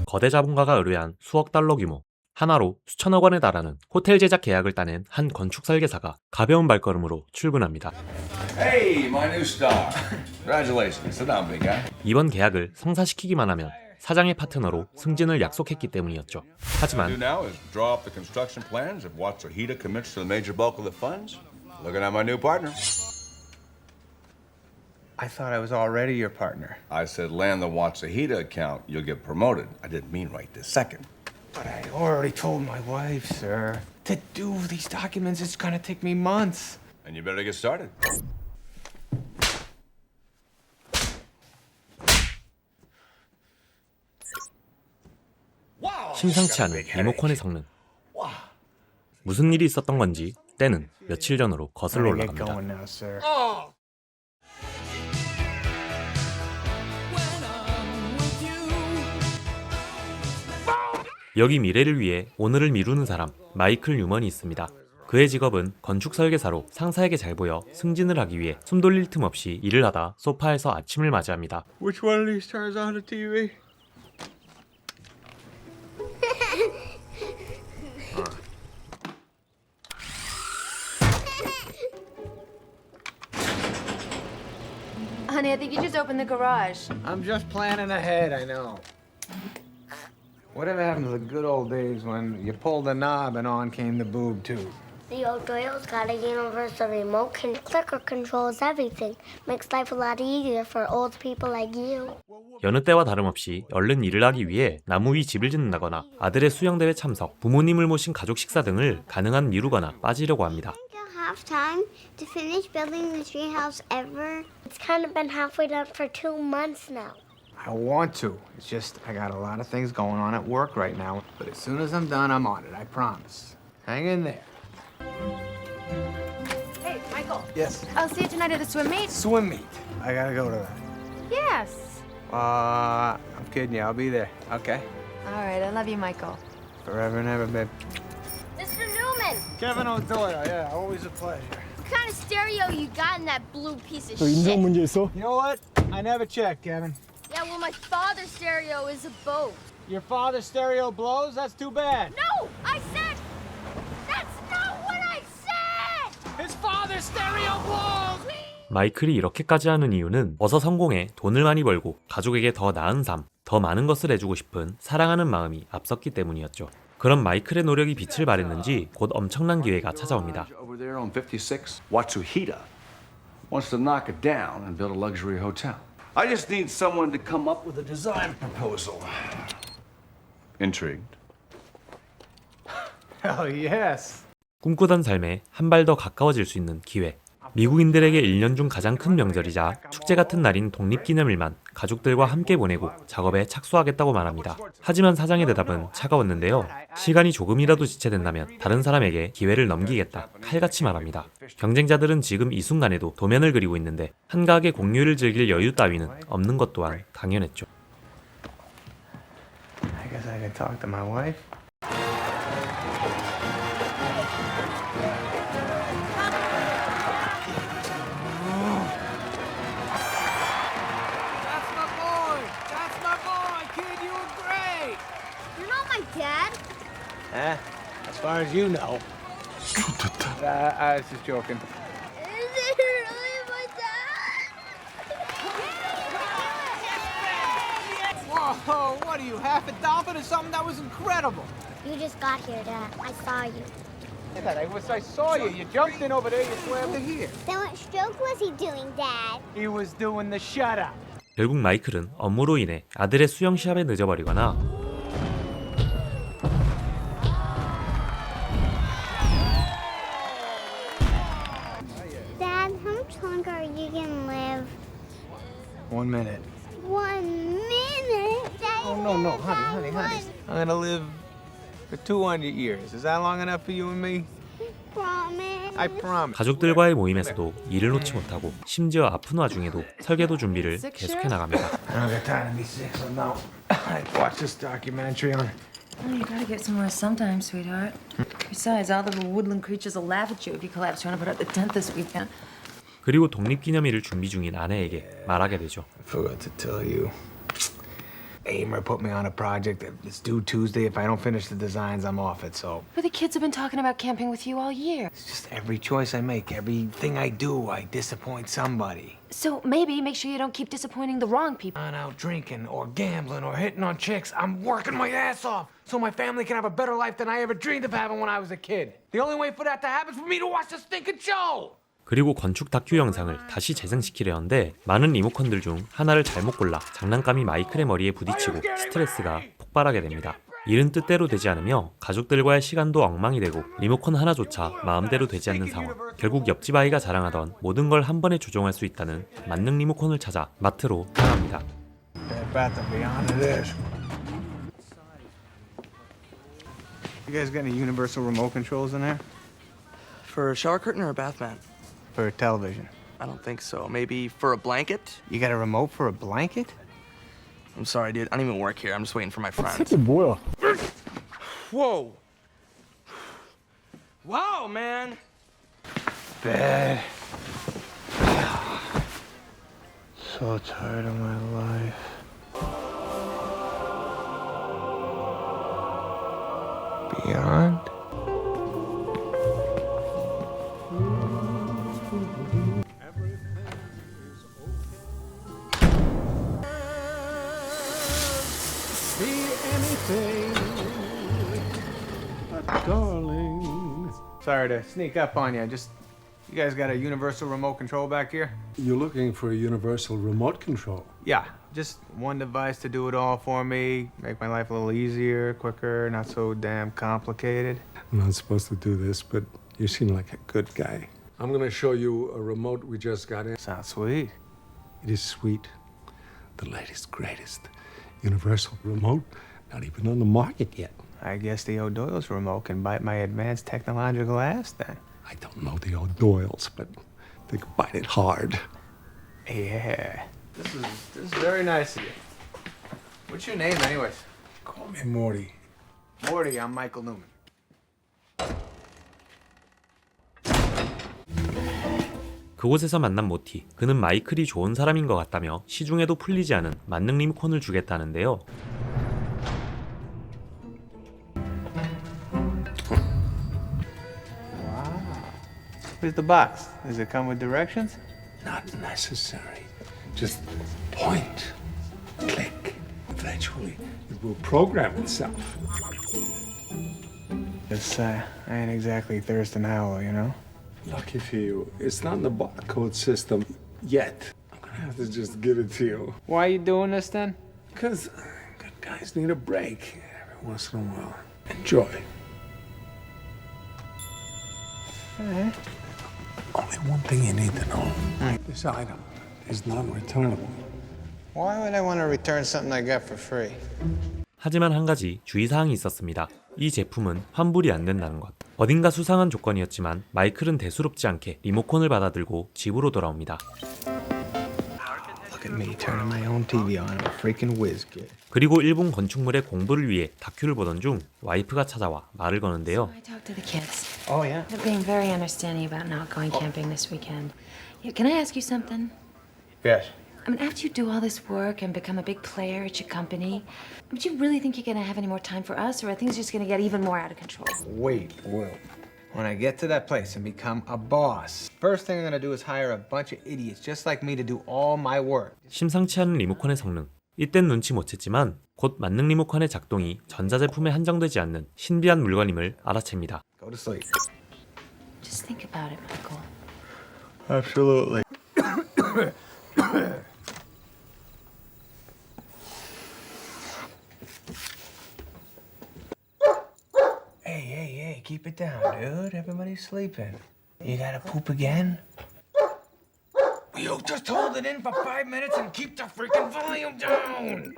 거대 자본가가 의뢰한 수억 달러 규모, 하나로 수천억 원에 달하는 호텔 제작 계약을 따낸 한 건축 설계사가 가벼운 발걸음으로 출근합니다. Hey, my new star. Congratulations. Sit down, big guy. 이번 계약을 성사시키기만 하면 사장의 파트너로 승진을 약속했기 때문이었죠. What I do 하지만 now is draw up the construction plans. If Watsuhita commits to the major bulk of the funds, looking at my new partner. I thought I was already your partner. I said land the Watsuhita account, you'll get promoted. I didn't mean right this second. But I already told my wife, sir. To do these documents, it's gonna take me months. And you better get started. 심상치 않은 리모컨의 성능. 무슨 일이 있었던 건지 때는 며칠 전으로 거슬러 Get 올라갑니다. going now, sir. 여기 미래를 위해 오늘을 미루는 사람 마이클 뉴먼이 있습니다. 그의 직업은 건축 설계사로 상사에게 잘 보여 승진을 하기 위해 숨 돌릴 틈 없이 일을 하다 소파에서 아침을 맞이합니다. Which one of these turns on the TV? Honey, I think you just opened the garage. I'm just planning ahead, I know. Whatever happened to the good old days when you pulled the knob and on came the boob tube? The old Doyle's got a universal remote clicker controls everything. Makes life a lot easier for old people like you. 여느 때와 다름없이 얼른 일을 하기 위해 나무 위 집을 짓는다거나 아들의 수영대회 참석, 부모님을 모신 가족 식사 등을 가능한 미루거나 빠지려고 합니다. Think you'll have time to finish building the treehouse ever? It's kind of been halfway done for 2 months now. I want to. It's just I got a lot of things going on at work right now. But as soon as I'm done, I'm on it. I promise. Hang in there. Hey, Michael. Yes. I'll see you tonight at the swim meet. Swim meet. I gotta go to that. Yes. I'm kidding you. I'll be there. Okay. All right, I love you, Michael. Forever and ever, babe. Mr. Newman, Kevin O'Doyle. Yeah, always a pleasure. what kind of stereo you got in that blue piece of 너 인성 shit? 문제 있어? You know what? I never checked, Kevin. Yeah, well, my father's stereo is a Bose. Your father's stereo blows? That's too bad. No, I said. That's not what I said. His father's stereo blows! 마이클이 이렇게까지 하는 이유는 어서 성공해 돈을 많이 벌고 가족에게 더 나은 삶, 더 많은 것을 해주고 싶은 사랑하는 마음이 앞섰기 때문이었죠. 그런 마이클의 노력이 빛을 발했는지 곧 엄청난 기회가 찾아옵니다. Over there on 56, Watsuhita wants to knock it down and build a luxury hotel. I just need someone to come up with a design proposal. Intrigued? Hell yes. 꿈꾸던 삶에 한 발 더 가까워질 수 있는 기회. 미국인들에게 1년 중 가장 큰 명절이자 축제 같은 날인 독립기념일만 가족들과 함께 보내고 작업에 착수하겠다고 말합니다. 하지만 사장의 대답은 차가웠는데요. 시간이 조금이라도 지체된다면 다른 사람에게 기회를 넘기겠다. 칼같이 말합니다. 경쟁자들은 지금 이 순간에도 도면을 그리고 있는데 한가하게 공유를 즐길 여유 따위는 없는 것 또한 당연했죠. I guess I could talk to my wife. That's my boy! That's my boy! Kid, you were great! You're not my dad. As far as you know. I was just joking. Is it really my dad? Whoa, what are you, half a dolphin or something? That was incredible. You just got here, Dad. I saw you. I saw you. You jumped in over there, you swam to here. Then what stroke was he doing, Dad? He was doing the shut-up. 결국 마이클은 업무로 인해 아들의 수영 시합에 늦어버리거나 Dad, how much longer are you gonna live? 1 minute. 1 minute? Dad, Oh, no, honey. I'm gonna live for 200 years. Is that long enough for you and me? Promise. I promise. 가족들과의 모임에서도 일을 놓지 못하고 심지어 아픈 와중에도 설계도 준비를 계속해 나갑니다. I don't got time to be sick, so no. I watched this documentary on Oh, you gotta get some rest sometime, sweetheart. Besides, all the woodland creatures will laugh at you if you collapse trying to put up the tent this weekend. 그리고 독립기념일을 준비 중인 아내에게 말하게 되죠. I forgot to tell you. Amer put me on a project. It's due Tuesday. If I don't finish the designs, I'm off it, so... But the kids have been talking about camping with you all year. It's just every choice I make, everything I do, I disappoint somebody. So maybe make sure you don't keep disappointing the wrong people. I'm out drinking or gambling or hitting on chicks. I'm working my ass off so my family can have a better life than I ever dreamed of having when I was a kid. The only way for that to happen is for me to watch the stinking show! 그리고 건축 다큐 영상을 다시 재생시키려 하는데 많은 리모컨들 중 하나를 잘못 골라 장난감이 마이클의 머리에 부딪히고 스트레스가 폭발하게 됩니다. 일은 뜻대로 되지 않으며 가족들과의 시간도 엉망이 되고 리모컨 하나조차 마음대로 되지 않는 상황. 결국 옆집 아이가 자랑하던 모든 걸 한 번에 조종할 수 있다는 만능 리모컨을 찾아 마트로 향합니다. You guys got any universal remote controls in there? For a shower curtain or a bath mat? For a television. I don't think so. Maybe for a blanket? You got a remote for a blanket? I'm sorry, dude. I don't even work here. I'm just waiting for my friends. boy. Whoa! Wow, man! Bed. So tired of my life. Beyond? Darling. Sorry to sneak up on you. Just, you guys got a universal remote control back here? You're looking for a universal remote control. Yeah, just one device to do it all for me, make my life a little easier, quicker, not so damn complicated. I'm not supposed to do this, but you seem like a good guy. I'm gonna show you a remote we just got in. Sounds sweet. It is sweet. The latest, greatest universal remote, not even on the market yet. I guess the O'Doyle's remote can bite my advanced technological ass then. I don't know the O'Doyles, but they can bite it hard. Yeah. This is very nice of you. What's your name anyways? Call me Morty. Morty, I'm Michael Newman. 그곳에서 만난 모티. 그는 마이클이 좋은 사람인 것 같다며 시중에도 풀리지 않은 만능 리모컨을 주겠다는데요. Where's the box? Does it come with directions? Not necessary. Just point, click. Eventually, it will program itself. I ain't exactly Thurston Howell, you know? Lucky for you, it's not in the barcode system yet. I'm gonna have to just give it to you. Why are you doing this then? Because good guys need a break every once in a while. Enjoy. Only one thing you need to know. This item is non-returnable. Why would I want to return something I got for free? 하지만 한 가지 주의사항이 있었습니다. 이 제품은 환불이 안 된다는 것. 어딘가 수상한 조건이었지만 마이클은 대수롭지 않게 리모컨을 받아들고 집으로 돌아옵니다. Look at me turning my own TV on. I'm a freaking whiz kid. 그리고 일본 건축물의 공부를 위해 다큐를 보던 중 와이프가 찾아와 말을 거는데요. I talked to the kids. Oh yeah. They're being very understanding about not going camping this weekend. Yeah, can I ask you something? Yes. I mean, after you do all this work and become a big player at your company, do you really think you're going to have any more time for us, or are things just going to get even more out of control? Wait, Will. When I get to that place and become a boss, first thing I'm gonna do is hire a bunch of idiots just like me to do all my work. 심상치 않은 리모컨의 성능. 이땐 눈치 못 챘지만 곧 만능 리모컨의 작동이 전자제품에 한정되지 않는 신비한 물건임을 알아챕니다. Go to sleep. Just think about it, Michael. Absolutely. Hey, keep it down, dude. Everybody's sleeping. You gotta poop again? You just hold it in for 5 minutes and keep the freaking volume down!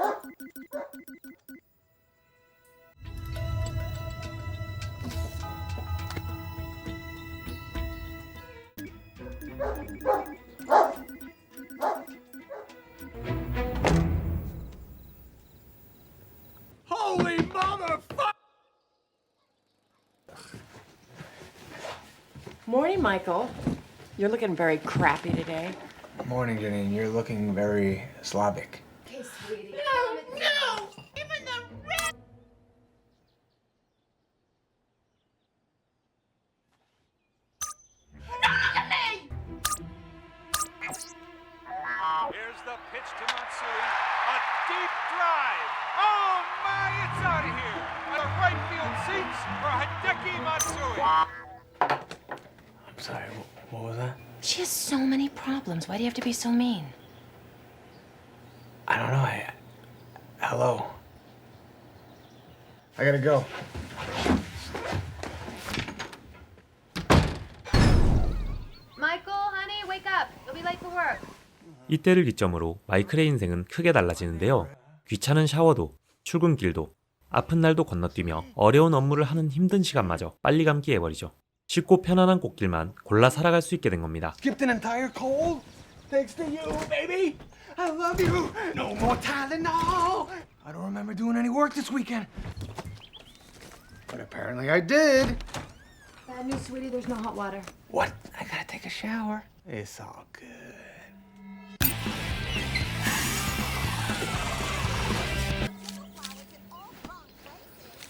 Holy motherfucker! Morning, Michael. You're looking very crappy today. Morning, Janine. You're looking very Slavic. Okay, sweetie. No! to Matsui. A deep drive. Oh my, it's out of here. The right field seats for Hideki Matsui. I'm sorry, what was that? She has so many problems. Why do you have to be so mean? I don't know. Hello. I gotta go. Michael, honey, wake up. You'll be late for work. 이때를 기점으로 마이클의 인생은 크게 달라지는데요. 귀찮은 샤워도, 출근길도, 아픈 날도 건너뛰며 어려운 업무를 하는 힘든 시간마저 빨리 감기 해버리죠. 쉽고 편안한 꽃길만 골라 살아갈 수 있게 된 겁니다. Skipped an entire cold. Thanks to you, baby. I love you. No more Tylenol. I don't remember doing any work this weekend. But apparently I did. Bad news, sweetie. There's no hot water. What? I gotta take a shower. It's all good.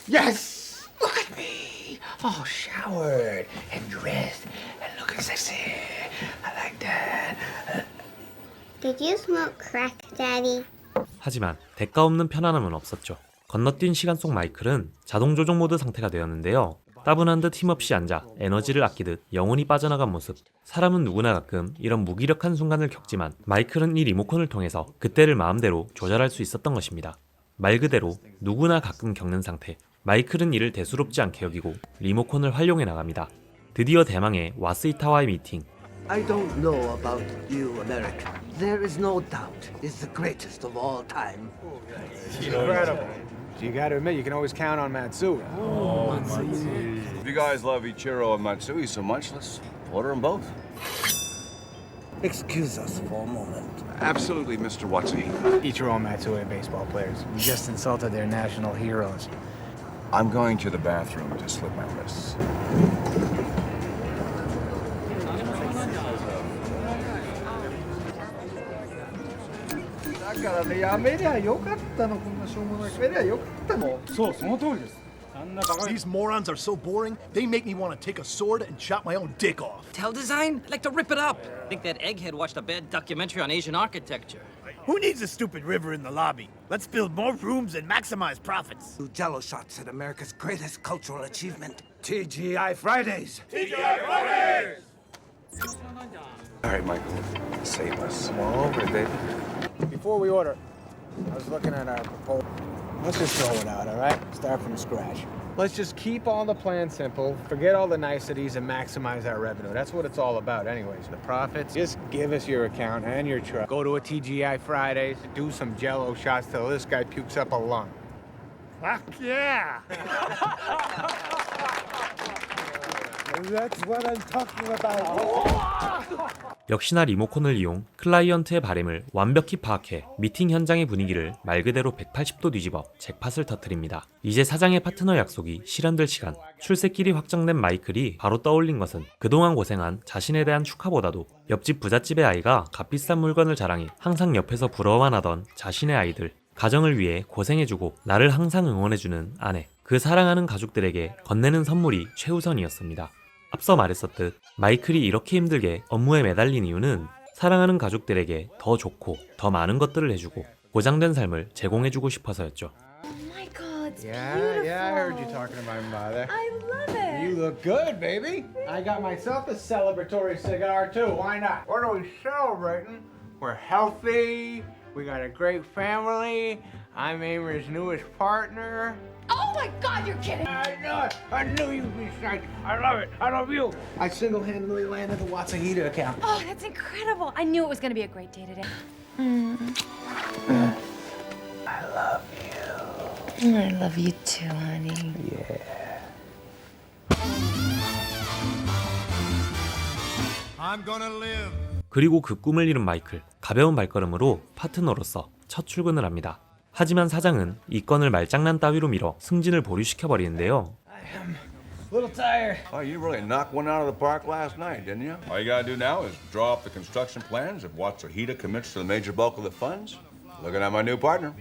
Yes! Look at me! All showered and dressed and looking sexy. I like that. Did you smoke crack, Daddy? 하지만 대가 없는 편안함은 없었죠. 건너뛴 시간 속 마이클은 자동 조종 모드 상태가 되었는데요. 따분한 듯 힘없이 앉아 에너지를 아끼듯 영혼이 빠져나간 모습. 사람은 누구나 가끔 이런 무기력한 순간을 겪지만 마이클은 이 리모컨을 통해서 그때를 마음대로 조절할 수 있었던 것입니다. 말 그대로 누구나 가끔 겪는 상태. 마이클은 이를 대수롭지 않게 여기고 리모컨을 활용해 나갑니다. 드디어 대망의 와스이타와의 미팅. I don't know about you, America. There is no doubt it's the greatest of all time. Incredible. You gotta admit, you can always count on Matsui. If you guys love Ichiro and Matsui so much, let's order them both. Excuse us for a moment. Absolutely, Mr. Watsuhita. Ichiro and Matsui are baseball players. We just insulted their national heroes. I'm going to the bathroom to slip my wrists. だからね、やめりゃよかったの、こんなしょうもない。やめりゃよかったの。そう、その通りです。These morons are so boring, they make me want to take a sword and chop my own dick off. Tell design? I'd like to rip it up. I think that egghead watched a bad documentary on Asian architecture. Who needs a stupid river in the lobby? Let's build more rooms and maximize profits. Do jello shots at America's greatest cultural achievement. TGI Fridays. All right, Michael, save us. Come on over, baby. Before we order, I was looking at our proposal. Let's just throw it out, all right? Start from scratch. Let's just keep all the plans simple, forget all the niceties, and maximize our revenue. That's what it's all about anyways. The profits, just give us your account and your truck. Go to a TGI Fridays, do some jello shots till this guy pukes up a lung. Fuck yeah! That's what I'm talking about. 역시나 리모컨을 이용 클라이언트의 바램을 완벽히 파악해 미팅 현장의 분위기를 말 그대로 180도 뒤집어 잭팟을 터뜨립니다. 이제 사장의 파트너 약속이 실현될 시간. 출세길이 확정된 마이클이 바로 떠올린 것은 그동안 고생한 자신에 대한 축하보다도 옆집 부잣집의 아이가 값비싼 물건을 자랑해 항상 옆에서 부러워만 하던 자신의 아이들. 가정을 위해 고생해주고 나를 항상 응원해주는 아내. 그 사랑하는 가족들에게 건네는 선물이 최우선이었습니다. 앞서 말했었듯 마이클이 이렇게 힘들게 업무에 매달린 이유는 사랑하는 가족들에게 더 좋고 더 많은 것들을 해주고 보장된 삶을 제공해주고 싶어서였죠. Michael, it's Yeah, beautiful. yeah, I heard you talking to my mother. I love it. You look good, baby. I got myself a celebratory cigar too. Why not? What are we celebrating? We're healthy. We got a great family. I'm Amer's newest partner. Oh my God, you're kidding. I know it. I knew you'd be psyched. I love it. I love you. I single-handedly landed the Watsuhita account. Oh, that's incredible. I knew it was going to be a great day today. I love you. I love you too, honey. I'm gonna live. 그리고 그 꿈을 이룬 마이클. 가벼운 발걸음으로 파트너로서 첫 출근을 합니다. 하지만 사장은 이 건을 말장난 따위로 밀어 승진을 보류시켜버리는데요. A little tired. Oh, you really knocked one out of the park last night, didn't you? All you gotta do now is draw up the construction plans. If Watsuhita commits to the major bulk of the funds, looking at my new partner.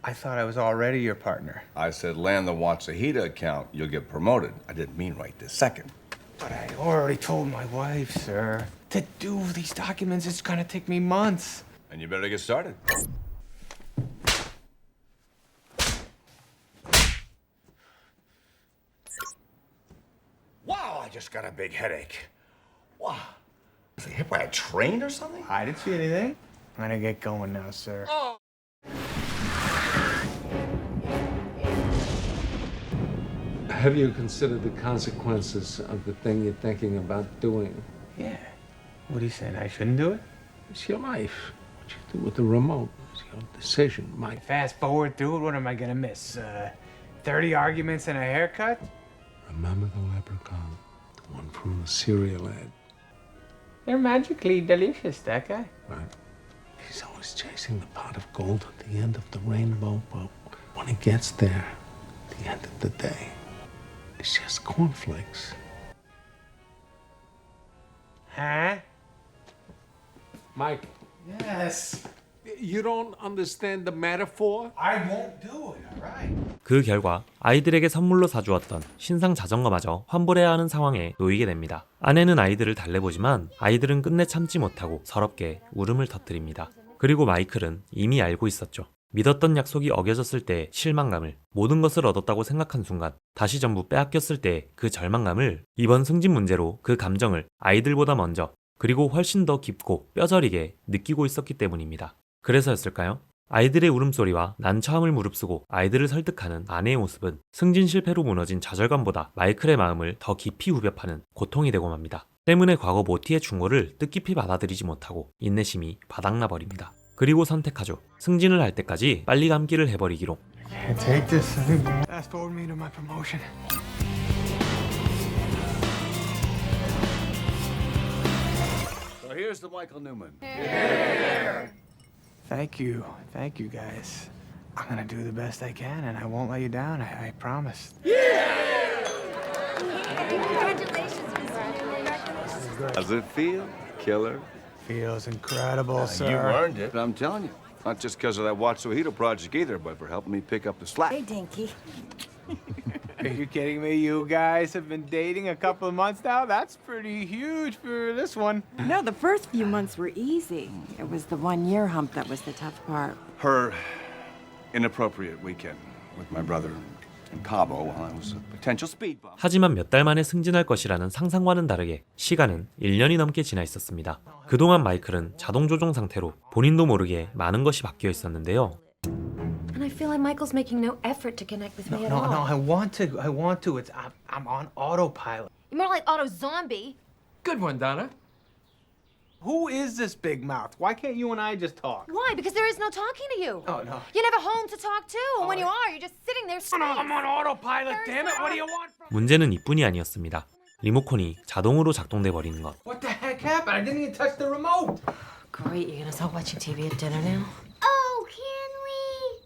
I thought I was already your partner. I said land the Watsuhita account, you'll get promoted. I didn't mean right this second. But I already told my wife, sir. To do these documents, it's gonna take me months. And you better get started. Wow, I just got a big headache. Wow. Was I hit by a train or something? I didn't see anything. I'm gonna get going now, sir. Have you considered the consequences of the thing you're thinking about doing? Yeah. What are you saying? I shouldn't do it? It's your life. What you do with the remote is your decision, Mike. Fast forward through it, what am I gonna miss? 30 arguments and a haircut? Remember the leprechaun, the one from the cereal ad, They're magically delicious, that guy. right? He's always chasing the pot of gold at the end of the rainbow, but when he gets there, at the end of the day, it's just cornflakes. Huh? Mike, Yes. you don't understand the metaphor? I won't do it, all right? 그 결과 아이들에게 선물로 사주었던 신상 자전거마저 환불해야 하는 상황에 놓이게 됩니다. 아내는 아이들을 달래보지만 아이들은 끝내 참지 못하고 서럽게 울음을 터뜨립니다. 그리고 마이클은 이미 알고 있었죠. 믿었던 약속이 어겨졌을 때의 실망감을, 모든 것을 얻었다고 생각한 순간 다시 전부 빼앗겼을 때의 그 절망감을, 이번 승진 문제로 그 감정을 아이들보다 먼저 그리고 훨씬 더 깊고 뼈저리게 느끼고 있었기 때문입니다. 그래서였을까요? 아이들의 울음소리와 난처함을 무릅쓰고 아이들을 설득하는 아내의 모습은 승진 실패로 무너진 좌절감보다 마이클의 마음을 더 깊이 후벼파는 고통이 되고 맙니다. 때문에 과거 모티의 충고를 뜻깊이 받아들이지 못하고 인내심이 바닥나 버립니다. 그리고 선택하죠. 승진을 할 때까지 빨리 감기를 해버리기로. Can't take this anymore. Fast forward me to my promotion. So here's the Michael Newman. Thank you guys. I'm gonna do the best I can, and I won't let you down. I promise. Does it feel, killer? Feels incredible, sir. You earned it. I'm telling you. Not just because of that Watsuhito project either, but for helping me pick up the slack. Hey, Dinky. Are you kidding me? You guys have been dating a couple of months now? That's pretty huge for this one. No, the first few months were easy. It was the 1-year hump that was the tough part. Her inappropriate weekend with my brother in Cabo while I was a potential speed bump. 하지만 몇 달 만에 승진할 것이라는 상상과는 다르게 시간은 1년이 넘게 지나 있었습니다. 그동안 마이클은 자동 조종 상태로 본인도 모르게 많은 것이 바뀌어 있었는데요. And I feel like Michael's making no effort to connect with me at No, all. I want to. I'm on autopilot. You're more like Otto Zombie. Good one, Donna. Who is this big mouth? Why can't you and I just talk? Why? Because there is no talking to you. Oh, no. You never home to talk to, and when you are, you're just sitting there. I'm on autopilot, damn it. What do you want from me? 문제는 이뿐이 아니었습니다. 리모컨이 자동으로 작동돼 버리는 것. What the heck happened? I didn't even touch the remote. Great, you're gonna start watching TV at dinner now? Oh, can we?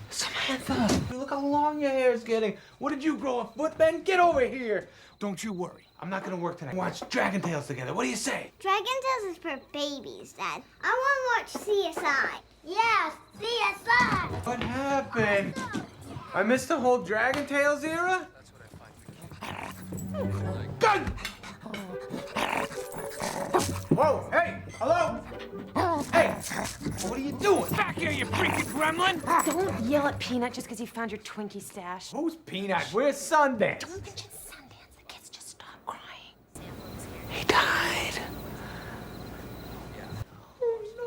Samantha, look how long your hair is getting. What did you grow a foot, Ben? Get over here. Don't you worry. I'm not gonna work tonight. Watch Dragon Tales together. What do you say? Dragon Tales is for babies, Dad. I want to watch CSI. Yeah, CSI. What happened? I missed the whole Dragon Tales era? Gun! Whoa, hey, hello? Hey, what are you doing? Back here, you freaking gremlin! Don't yell at Peanut just because he found your Twinkie stash. Who's Peanut? Where's Sundance? Don't mention Sundance. The kids just stop crying. He died.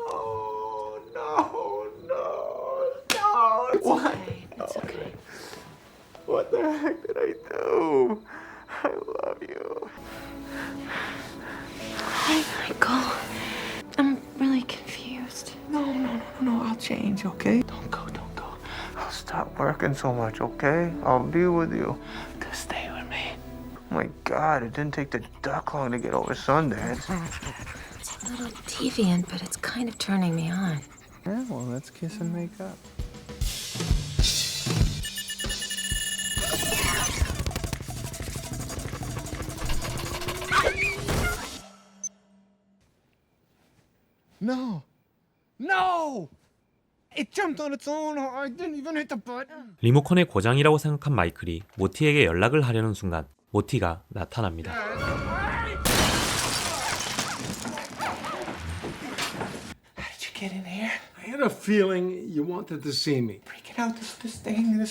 Oh, no. What? Okay, it's okay. What the heck did I do? I love you. Hey, Michael. I'm really confused. No, I'll change, okay? Don't go. I'll stop working so much, okay? I'll be with you. Just stay with me. Oh my God, it didn't take the duck long to get over Sundance. It's a little deviant, but it's kind of turning me on. Yeah, well, let's kiss and make up. No! It jumped on its own. I didn't even hit the button. 리모컨의 고장이라고 생각한 마이클이 모티에게 연락을 하려는 순간 모티가 나타납니다. get in here? I had a feeling you wanted to see me. Freaking out this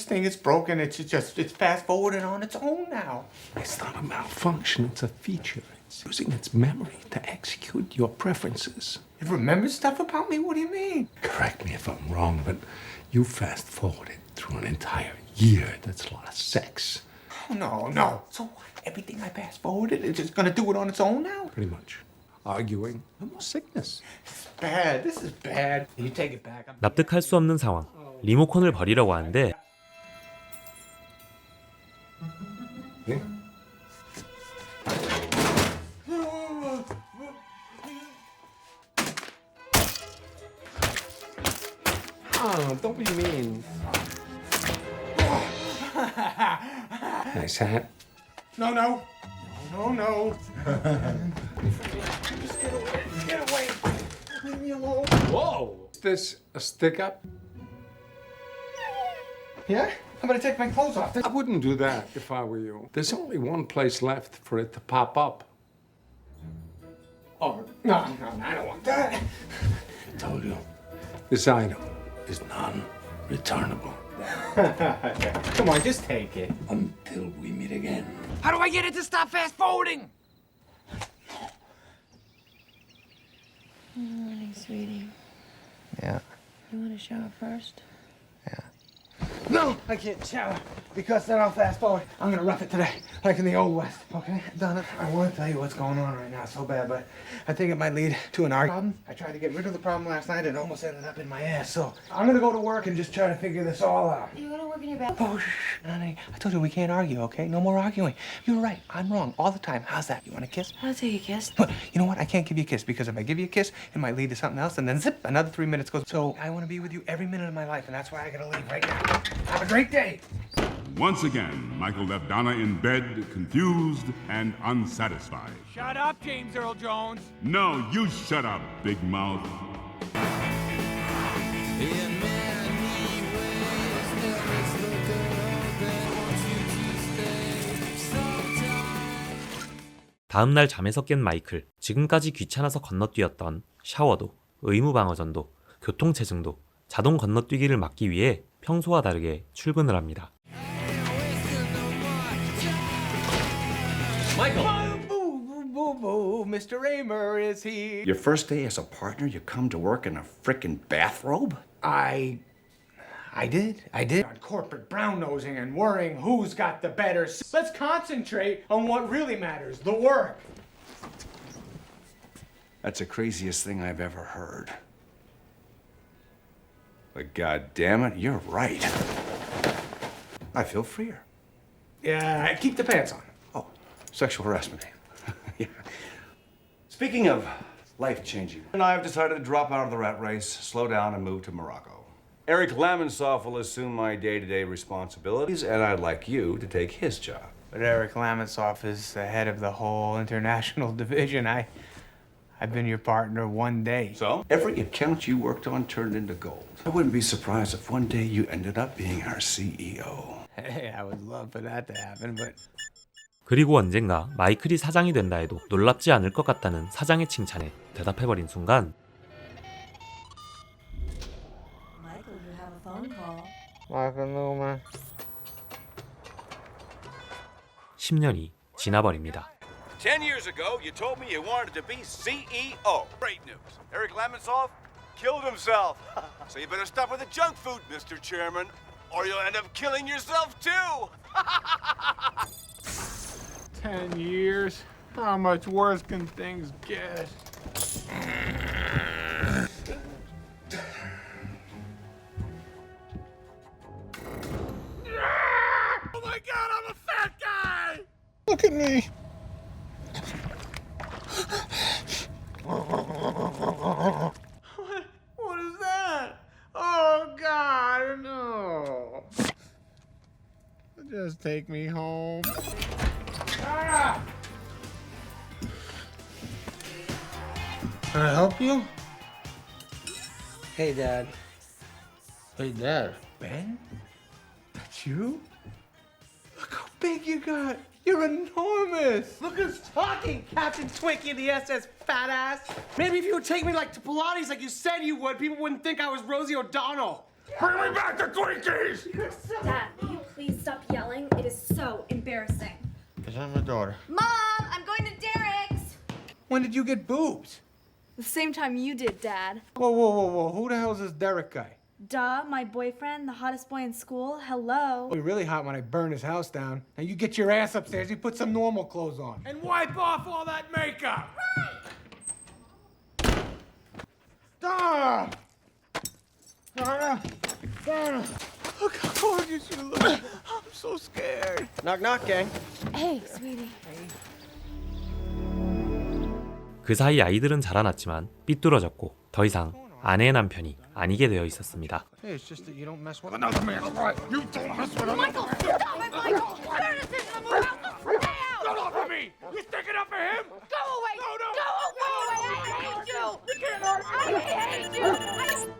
thing is broken. It's fast forwarded on its own now. It's not a malfunction, it's a feature. It's using its memory to execute your preferences. It remembers stuff about me? What do you mean? Correct me if I'm wrong, but you fast forwarded through an entire year. That's a lot of sex. Oh, no. So what? Everything I fast forwarded, it's just gonna do it on its own now? Pretty much. Arguing, no more sickness. Bad. This is bad. You take it back. 납득할 수 없는 상황. 리모컨을 버리려고 하는데 Oh, don't be mean. Nice hat. No. Just get away. Leave me alone. Whoa! Is this a stick up? Yeah? I'm gonna take my clothes off. I wouldn't do that if I were you. There's only one place left for it to pop up. Oh, no, I don't want that. I told you. This item is non-returnable. Come on, just take it. Until we meet again. How do I get it to stop fast forwarding? Good morning, sweetie. Yeah. You want to shower first? No, I can't shower because then I'll fast forward. I'm gonna rough it today, like in the old West. Okay, done it. I want to tell you what's going on right now so bad, but I think it might lead to an argument. I tried to get rid of the problem last night and it almost ended up in my ass. So I'm gonna go to work and just try to figure this all out. You want to work in your bathroom? Oh, shh, honey. I told you we can't argue, okay? No more arguing. You're right. I'm wrong all the time. How's that? You want a kiss? I'll take a kiss. But you know what? I can't give you a kiss because if I give you a kiss, it might lead to something else, and then zip, another 3 minutes goes. So I want to be with you every minute of my life, and that's why I gotta leave right now. Have a great day. Once again, Michael left Donna in bed, confused and unsatisfied. Shut up, James Earl Jones. No, you shut up, big mouth. 다음날 잠에서 깬 마이클. 지금까지 귀찮아서 건너뛰었던 샤워도, 의무방어전도, 교통체증도 자동 건너뛰기를 막기 위해 평소와 다르게 출근을 합니다. Michael! Boo, Mr. Raymer is here. Your first day as a partner, you come to work in a frickin' bathrobe? I did. On corporate brown-nosing and worrying who's got the better. Let's concentrate on what really matters, the work. That's the craziest thing I've ever heard. But God damn it, you're right. I feel freer. Yeah, keep the pants on. Oh, sexual harassment. Yeah. Speaking of life-changing, and I've decided to drop out of the rat race, slow down, and move to Morocco. Eric Lamonsoff will assume my day-to-day responsibilities, and I'd like you to take his job. But Eric Lamonsoff is the head of the whole international division. I've been your partner one day. So? Every account you worked on turned into gold. I wouldn't be surprised if one day you ended up being our CEO. Hey, I would love for that to happen, but... 그리고 언젠가 마이클이 사장이 된다 해도 놀랍지 않을 것 같다는 사장의 칭찬에 대답해버린 순간 Michael, you have a phone call. Michael Newman. 10년이 지나버립니다. 10 years ago, you told me you wanted to be CEO. Great news. Eric Lamonsoff killed himself. So you better stop with the junk food, Mr. Chairman, or you'll end up killing yourself too. 10 years? How much worse can things get? Oh my God, I'm a fat guy! Look at me. What is that? Oh God, no. Just take me home. Ah! Can I help you? Hey, Dad. Hey, Dad. Ben? That's you? Look how big you got. You're enormous. Look who's talking, Captain Twinkie of the SS Fat Ass. Maybe if you would take me like to Pilates like you said you would, people wouldn't think I was Rosie O'Donnell. Bring me back the Twinkies! Dad, will you please stop yelling? It is so embarrassing. Is that my daughter? Mom, I'm going to Derek's. When did you get boobs? The same time you did, Dad. Whoa. Who the hell's this Derek guy? Duh, my boyfriend, the hottest boy in school. Hello. It'll be really hot when I burn his house down. Now you get your ass upstairs, you put some normal clothes on. And wipe off all that makeup! Right! Donna! Look how gorgeous you look. I'm so scared. Knock, knock, gang. Hey, sweetie. 그 사이 아이들은 자라났지만 삐뚤어졌고 더 이상 아내의 남편이 아니게 되어 있었습니다. Hey, it's just that you don't mess with another man's right. You don't mess with another Michael, stop it, Michael! You're in a decision to move out. Stay out! Get off of me! You sticking up for him? Go away! No! Go away! I hate you! I hate you!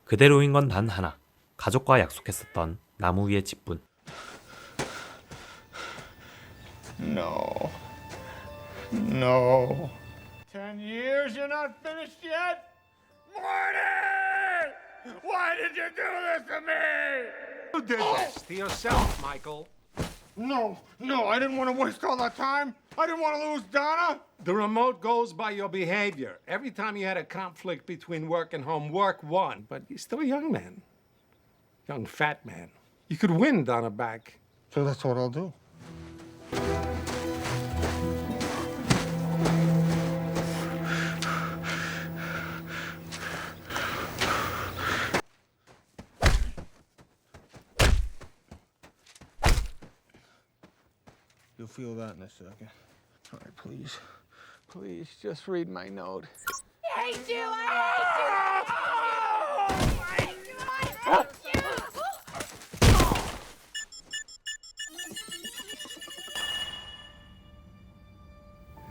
그대로인 건 단 하나. 가족과 약속했었던 나무 위의 집분. No. 10 years, you're not finished yet? Morty! Why did you do this to me? You did this to yourself, Michael. No, I didn't want to waste all that time. I didn't want to lose Donna. The remote goes by your behavior. Every time you had a conflict between work and home, work won. But you're still a young man. Young fat man. You could win Donna back. So that's what I'll do. You'll feel that in a second. All right, please. Please, just read my note. I hate you! I hate you! I hate you!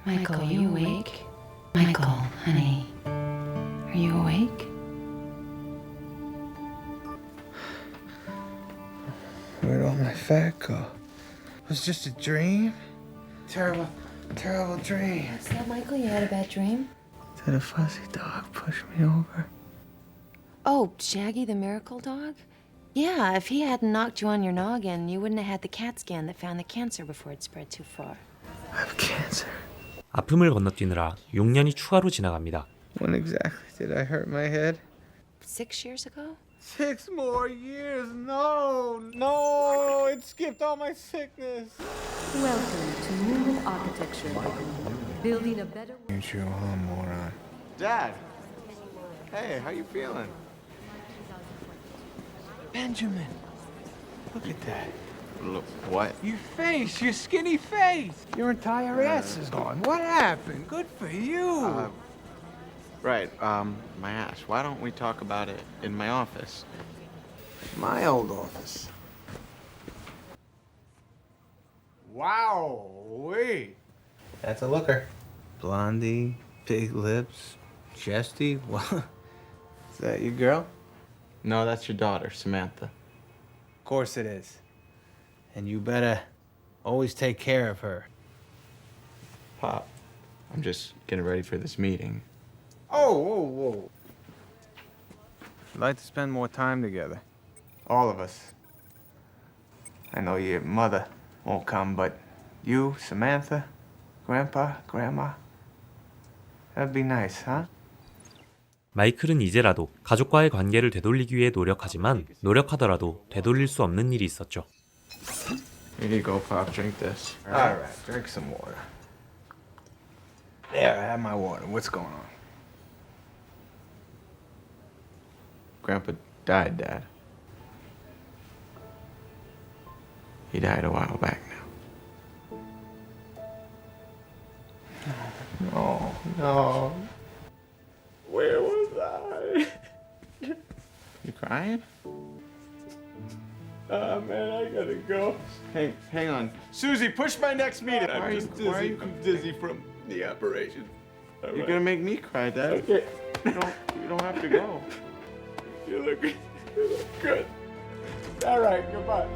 Michael, are you awake? Michael, honey, are you awake? Where'd all my fat go? It was just a dream? Terrible dream. What's that, Michael? You had a bad dream? Did a fuzzy dog push me over? Oh, Shaggy the miracle dog? Yeah, if he hadn't knocked you on your noggin, you wouldn't have had the CAT scan that found the cancer before it spread too far. I have cancer. 아픔을 건너뛰느라 6년이 추가로 지나갑니다. When exactly did I hurt my head? 6 years ago? 6 more years? No, it skipped all my sickness. Welcome to New Architecture. Building a better world. Ain't you a moron? Dad. Hey, how you feeling? Benjamin, look at that. Look, what? Your face, your skinny face. Your entire ass is gone. What happened? Good for you. Right, my ass. Why don't we talk about it in my office? My old office. Wow, wait. That's a looker. Blondie, big lips, chesty. What? Is that your girl? No, that's your daughter, Samantha. Of course it is. And you better always take care of her. Pop, I'm just getting ready for this meeting. Oh, whoa. I'd like to spend more time together. All of us. I know your mother won't come, but you, Samantha, Grandpa, Grandma, that'd be nice, huh? 마이클은 이제라도 가족과의 관계를 되돌리기 위해 노력하지만 노력하더라도 되돌릴 수 없는 일이 있었죠. Here you go, Pop. Drink this. All right, drink some water. There, I have my water. What's going on? Grandpa died, Dad. He died a while back now. No. Where was I? You crying? Oh, man, I gotta go. Hey, hang on. Susie, push my next meeting. Why are you I'm dizzy from the operation. You're gonna make me cry, Dad. Okay. You don't have to go. You look good. All right, goodbye.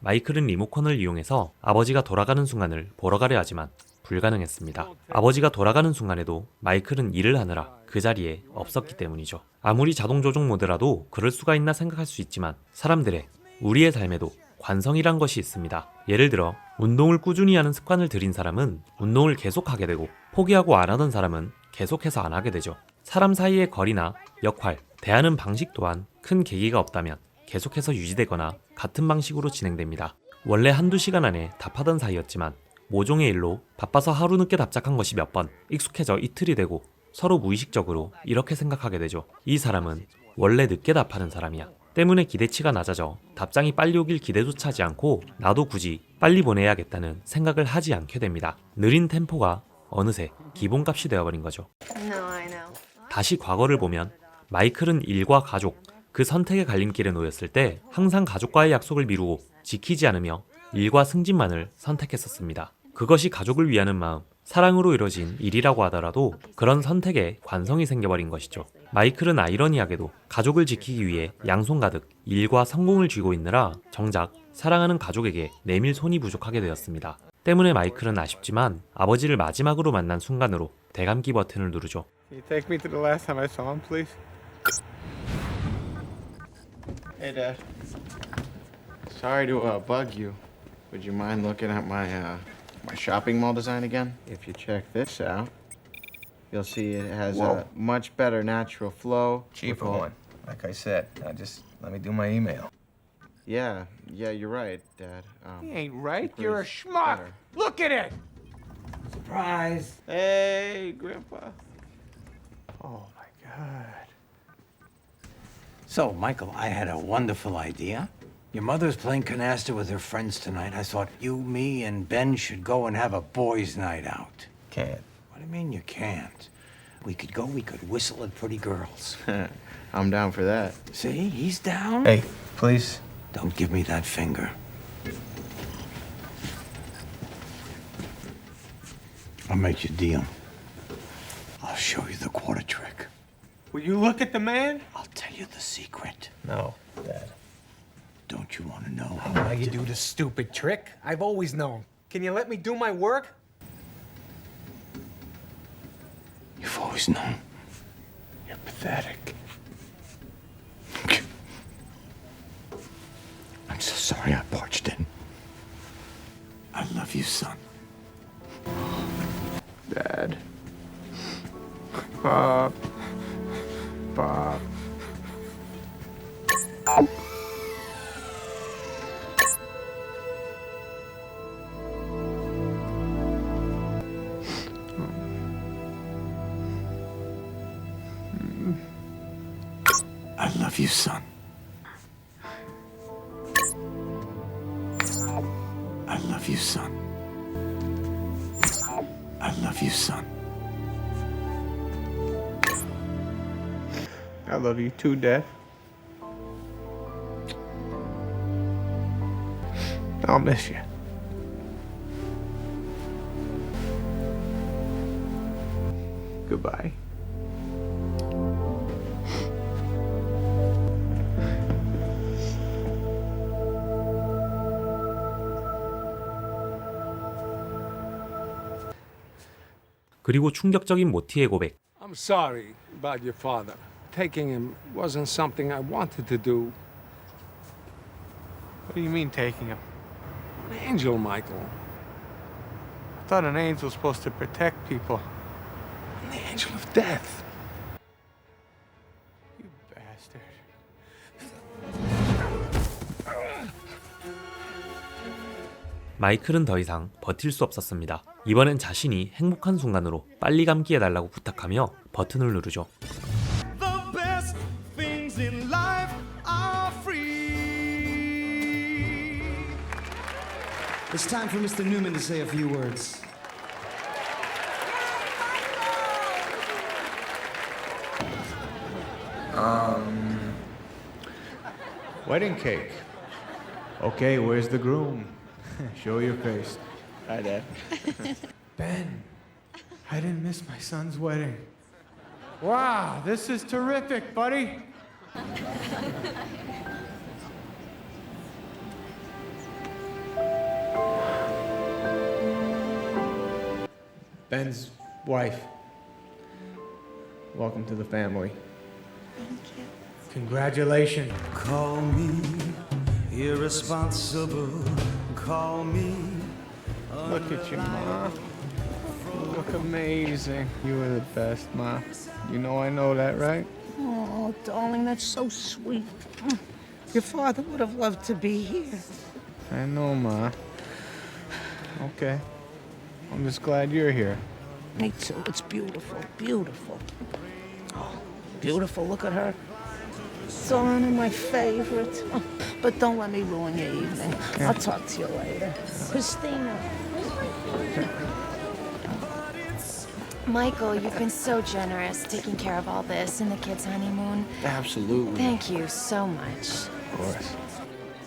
마이클은 리모컨을 이용해서 아버지가 돌아가는 순간을 보러 가려 하지만 불가능했습니다. 아버지가 돌아가는 순간에도 마이클은 일을 하느라 그 자리에 없었기 때문이죠. 아무리 자동 조종 모드라도 그럴 수가 있나 생각할 수 있지만 사람들의, 우리의 삶에도 관성이란 것이 있습니다. 예를 들어 운동을 꾸준히 하는 습관을 들인 사람은 운동을 계속하게 되고 포기하고 안 하던 사람은 계속해서 안 하게 되죠. 사람 사이의 거리나 역할, 대하는 방식 또한 큰 계기가 없다면 계속해서 유지되거나 같은 방식으로 진행됩니다. 원래 한두 시간 안에 답하던 사이였지만 모종의 일로 바빠서 하루 늦게 답장한 것이 몇 번 익숙해져 이틀이 되고 서로 무의식적으로 이렇게 생각하게 되죠. 이 사람은 원래 늦게 답하는 사람이야. 때문에 기대치가 낮아져 답장이 빨리 오길 기대조차 하지 않고 나도 굳이 빨리 보내야겠다는 생각을 하지 않게 됩니다. 느린 템포가 어느새 기본값이 되어버린 거죠. No, I know. 다시 과거를 보면 마이클은 일과 가족, 그 선택의 갈림길에 놓였을 때 항상 가족과의 약속을 미루고 지키지 않으며 일과 승진만을 선택했었습니다. 그것이 가족을 위하는 마음, 사랑으로 이뤄진 일이라고 하더라도 그런 선택에 관성이 생겨버린 것이죠. 마이클은 아이러니하게도 가족을 지키기 위해 양손 가득 일과 성공을 쥐고 있느라 정작 사랑하는 가족에게 내밀 손이 부족하게 되었습니다. 때문에 마이클은 아쉽지만 아버지를 마지막으로 만난 순간으로 대감기 버튼을 누르죠. Can you take me to the last time I saw him, please? Hey, Dad. Sorry to bug you. Would you mind looking at my shopping mall design again? If you check this out, you'll see it has a much better natural flow. Cheaper one. Like I said, just let me do my email. Yeah, you're right, Dad. He ain't right. It You're a was schmuck. better. Look at it. Surprise. Hey, Grandpa. Oh my God. So, Michael, I had a wonderful idea. Your mother's playing canasta with her friends tonight. I thought you, me, and Ben should go and have a boys' night out. Can't. What do you mean you can't? We could go, we could whistle at pretty girls. I'm down for that. See, he's down. Hey, please. Don't give me that finger. I'll make you a deal. I'll show you the quarter trick. Will you look at the man? I'll tell you the secret. No, Dad. Don't you want to know? How you do the stupid trick? I've always known. Can you let me do my work? You've always known. You're pathetic. I'm so sorry I barged in. I love you, son. Dad. Bob. I love you, son. I love you, son. I love you, son. I love you too, Dad. I'll miss you. Goodbye. 그리고 충격적인 모티의 고백. I'm sorry about your father. Taking him wasn't something I wanted to do. What do you mean taking him? An angel, Michael. I thought an angel's supposed to protect people. I'm the angel of death. You bastard. 마이클은 더 이상 버틸 수 없었습니다. 이번엔 자신이 행복한 순간으로 빨리 감기해달라고 부탁하며 버튼을 누르죠. The best things in life are free. It's time for Mr. Newman to say a few words. Wedding cake. Okay, where's the groom? Show your face. Hi, Dad. Ben, I didn't miss my son's wedding. Wow, this is terrific, buddy. Ben's wife. Welcome to the family. Thank you. Congratulations. Call me irresponsible. Call me. Look at you, Ma. You look amazing. You are the best, Ma. You know I know that, right? Oh, darling, that's so sweet. Your father would have loved to be here. I know, Ma. Okay. I'm just glad you're here. Me too. It's beautiful, beautiful. Oh, beautiful. Look at her. Donna, my favorite. Oh, but don't let me ruin your evening. I'll talk to you later. Christina. Michael, you've been so generous taking care of all this and the kids' honeymoon. Absolutely. Thank you so much. Of course.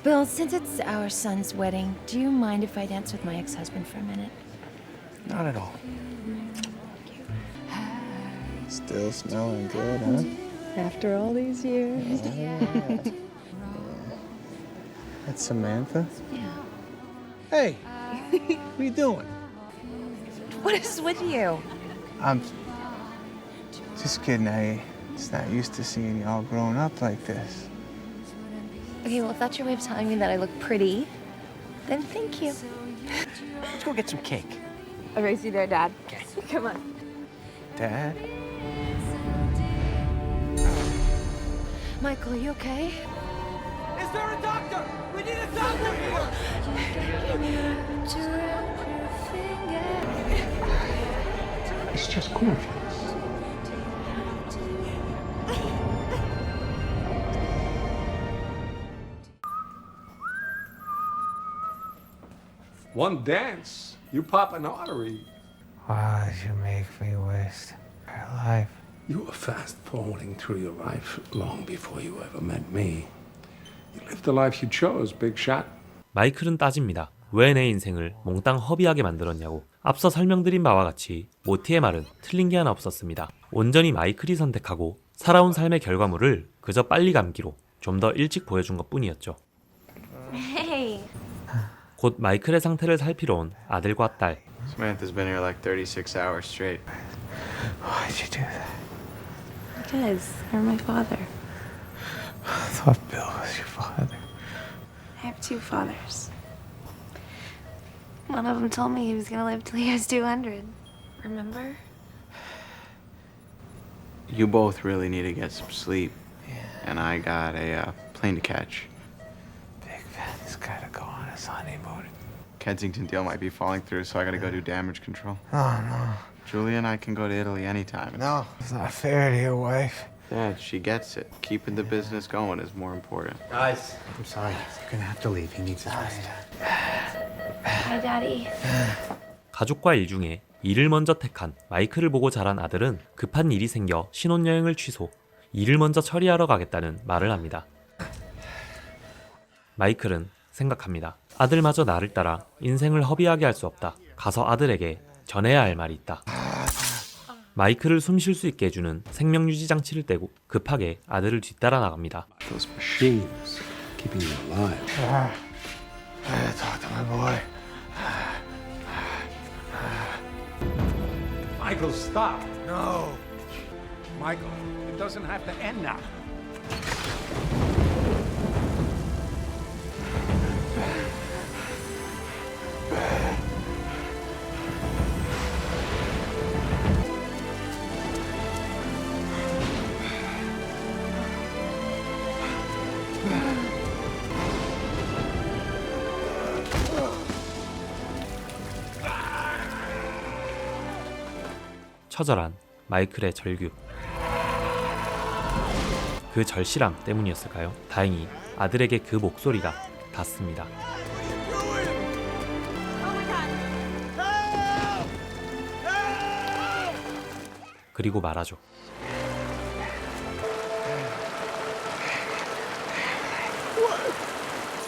Bill, since it's our son's wedding, do you mind if I dance with my ex-husband for a minute? Not at all. Still smelling good, huh? After all these years. That's Samantha? Yeah. Hey, what are you doing? What is with you? I'm just kidding. I just not used to seeing you all grown up like this. Okay, well, if that's your way of telling me that I look pretty, then thank you. Let's go get some cake. I'll raise you there, Dad. Come on. Dad? Michael, are you okay? Is there a doctor? We need a doctor here! It's just cornflakes. One dance, you pop an artery. Why did you make me waste my life? You were fast forwarding through your life long before you ever met me. You lived the life you chose, big shot. 마이클은 따집니다. 왜 내 인생을 몽땅 허비하게 만들었냐고. 앞서 설명드린 바와 같이 모티의 말은 틀린 게 하나 없었습니다. 온전히 마이클이 선택하고 살아온 삶의 결과물을 그저 빨리 감기로 좀 더 일찍 보여준 것뿐이었죠. Hey. 곧 마이클의 상태를 살피러 온 아들과 딸. Samantha's been here like 36 hours straight. Why'd you do that? Because you're my father. I thought Bill was your father. I have two fathers. One of them told me he was gonna live till he was 200. Remember? You both really need to get some sleep. And I got a plane to catch. Big Ben's gotta go on his honeymoon. Kensington deal might be falling through, so I gotta go do damage control. Oh, no. Julia and I can go to Italy anytime. No, it's not fair to your wife. Dad, she gets it. Keeping the business going is more important. Guys, I'm sorry. You're gonna have to leave. He needs his rest. Hi, Daddy. 가족과 일 중에 일을 먼저 택한 마이클을 보고 자란 아들은 급한 일이 생겨 신혼여행을 취소, 일을 먼저 처리하러 가겠다는 말을 합니다. 마이클은 생각합니다. 아들마저 나를 따라 인생을 허비하게 할 수 없다. 가서 아들에게 전해야 할 말이 있다. 마이클을 숨 쉴 수 있게 해주는 생명유지 장치를 떼고 급하게 아들을 뒤따라 나갑니다. Those machines keeping you alive. I gotta talk to my boy. Michael, stop. No. Michael, it doesn't have to end now. 처절한 마이클의 절규. 그 절실함 때문이었을까요? 다행히 아들에게 그 목소리가 닿습니다. 그리고 말하죠.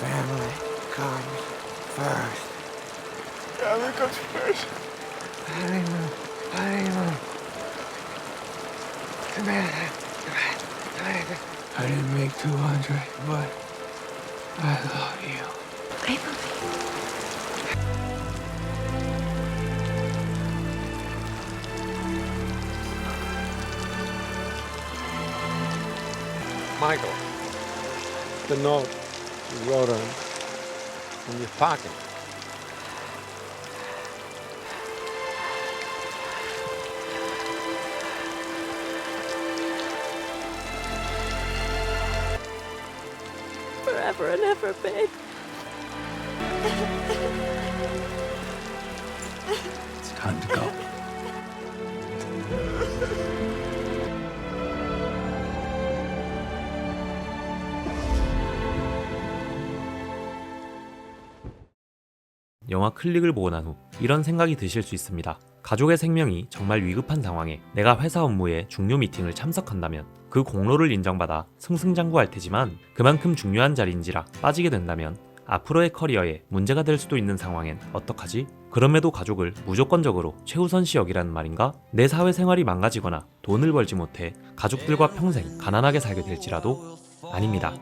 Family comes first. Family comes first. Honeymoon. Honeymoon. I didn't make 200, but I love you. I love you. Michael, the note you wrote on in your pocket. Forever and ever, babe. It's time to go. 영화 클릭을 보고 난 후 이런 생각이 드실 수 있습니다. 가족의 생명이 정말 위급한 상황에 내가 회사 업무에 중요 미팅을 참석한다면 그 공로를 인정받아 승승장구할 테지만 그만큼 중요한 자리인지라 빠지게 된다면 앞으로의 커리어에 문제가 될 수도 있는 상황엔 어떡하지? 그럼에도 가족을 무조건적으로 최우선시 여기라는 말인가? 내 사회생활이 망가지거나 돈을 벌지 못해 가족들과 평생 가난하게 살게 될지라도? 아닙니다.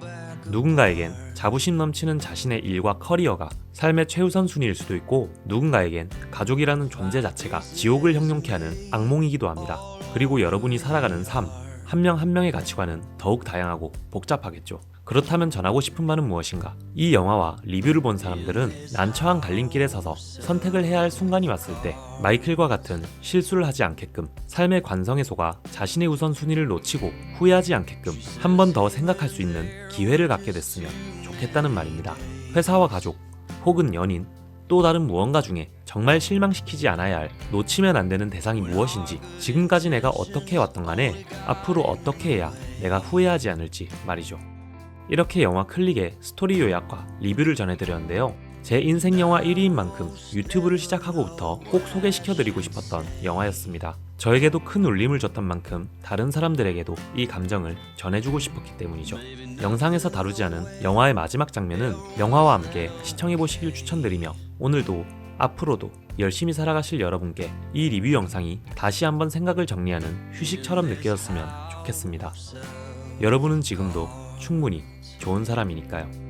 누군가에겐 자부심 넘치는 자신의 일과 커리어가 삶의 최우선 순위일 수도 있고 누군가에겐 가족이라는 존재 자체가 지옥을 형용케 하는 악몽이기도 합니다. 그리고 여러분이 살아가는 삶, 한 명 한 명의 가치관은 더욱 다양하고 복잡하겠죠. 그렇다면 전하고 싶은 말은 무엇인가? 이 영화와 리뷰를 본 사람들은 난처한 갈림길에 서서 선택을 해야 할 순간이 왔을 때 마이클과 같은 실수를 하지 않게끔 삶의 관성에 속아 자신의 우선순위를 놓치고 후회하지 않게끔 한 번 더 생각할 수 있는 기회를 갖게 됐으면 좋겠다는 말입니다. 회사와 가족, 혹은 연인, 또 다른 무언가 중에 정말 실망시키지 않아야 할 놓치면 안 되는 대상이 무엇인지 지금까지 내가 어떻게 해왔던 간에 앞으로 어떻게 해야 내가 후회하지 않을지 말이죠. 이렇게 영화 클릭의 스토리 요약과 리뷰를 전해드렸는데요. 제 인생 영화 1위인 만큼 유튜브를 시작하고부터 꼭 소개시켜드리고 싶었던 영화였습니다. 저에게도 큰 울림을 줬던 만큼 다른 사람들에게도 이 감정을 전해주고 싶었기 때문이죠. 영상에서 다루지 않은 영화의 마지막 장면은 영화와 함께 시청해보시길 추천드리며 오늘도 앞으로도 열심히 살아가실 여러분께 이 리뷰 영상이 다시 한번 생각을 정리하는 휴식처럼 느껴졌으면 좋겠습니다. 여러분은 지금도 충분히 좋은 사람이니까요.